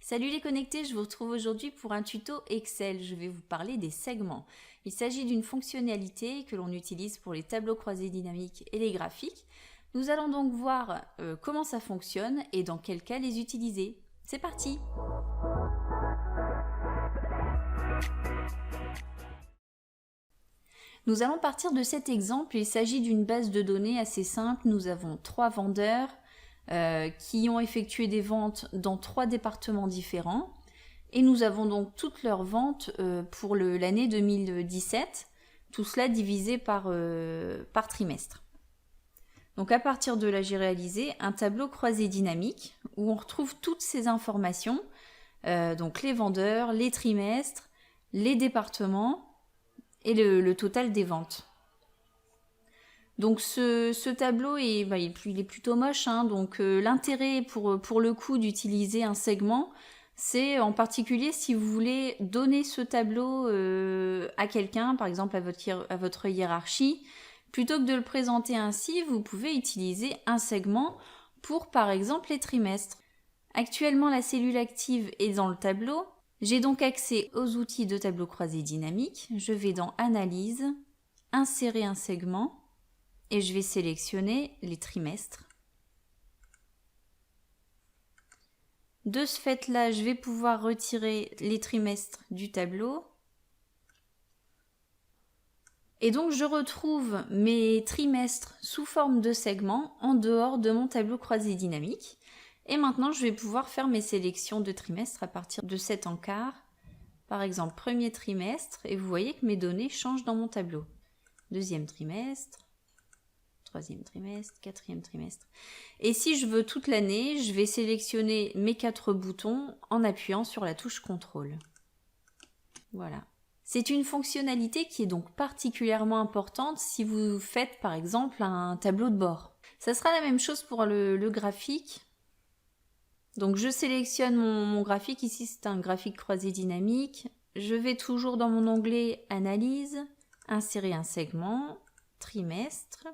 Salut les connectés, je vous retrouve aujourd'hui pour un tuto Excel. Je vais vous parler des segments. Il s'agit d'une fonctionnalité que l'on utilise pour les tableaux croisés dynamiques et les graphiques. Nous allons donc voir comment ça fonctionne et dans quel cas les utiliser. C'est parti! Nous allons partir de cet exemple. Il s'agit d'une base de données assez simple. Nous avons 3 vendeurs qui ont effectué des ventes dans 3 départements différents. Et nous avons donc toutes leurs ventes pour l'année 2017. Tout cela divisé par trimestre. Donc à partir de là, j'ai réalisé un tableau croisé dynamique où on retrouve toutes ces informations. Donc les vendeurs, les trimestres, les départements et le total des ventes. Donc ce tableau il est plutôt moche, hein, donc l'intérêt pour le coup d'utiliser un segment, c'est en particulier si vous voulez donner ce tableau à quelqu'un, par exemple à votre hiérarchie, plutôt que de le présenter ainsi, vous pouvez utiliser un segment pour par exemple les trimestres. Actuellement la cellule active est dans le tableau. J'ai donc accès aux outils de tableau croisé dynamique. Je vais dans Analyse, insérer un segment et je vais sélectionner les trimestres. De ce fait-là, je vais pouvoir retirer les trimestres du tableau. Et donc je retrouve mes trimestres sous forme de segments en dehors de mon tableau croisé dynamique. Et maintenant, je vais pouvoir faire mes sélections de trimestres à partir de cet encart. Par exemple, premier trimestre, et vous voyez que mes données changent dans mon tableau. Deuxième trimestre, troisième trimestre, quatrième trimestre. Et si je veux toute l'année, je vais sélectionner mes 4 boutons en appuyant sur la touche CTRL. Voilà. C'est une fonctionnalité qui est donc particulièrement importante si vous faites par exemple un tableau de bord. Ça sera la même chose pour le graphique. Donc je sélectionne mon graphique, ici c'est un graphique croisé dynamique. Je vais toujours dans mon onglet Analyse, insérer un segment, trimestre.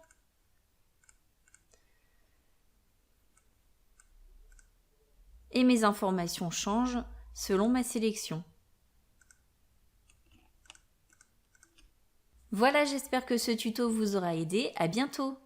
Et mes informations changent selon ma sélection. Voilà, j'espère que ce tuto vous aura aidé. À bientôt!